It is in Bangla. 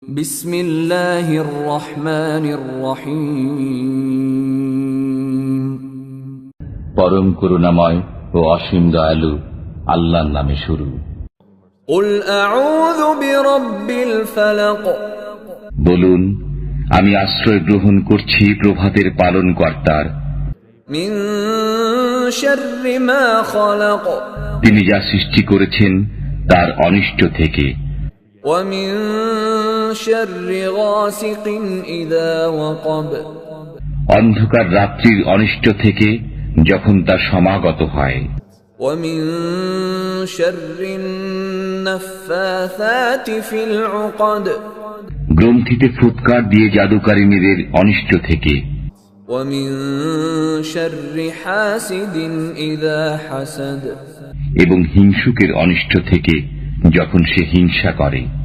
বিসমিল্লাহির রহমানির রহিম। পরম করুণাময় ও অসীম দয়ালু আল্লাহর নামে শুরু। কুল আউযু বিরাব্বিল ফালাক। বলুন, আমি আশ্রয় গ্রহণ করছি প্রভাতের পালনকর্তার। মিন শাররি মা খালাক। তিনি যা সৃষ্টি করেছেন তার অনিষ্ট থেকে। ওয়া মিন শাররি গাসিকিন ইযা ওয়াকাব। অন্ধকার রাত্রির অনিষ্ট থেকে যখন তা সমাগত হয়। ওয়া মিন শাররিন নাফফাসাতি ফিল উকাদ। গ্রন্থিতে ফুৎকার দিয়ে জাদুকারিনীদের অনিষ্ট থেকে। ওয়া মিন শাররি হাসিদিন ইযা হাসাদ। এবং হিংসুকের অনিষ্ট থেকে যখন সে হিংসা করে।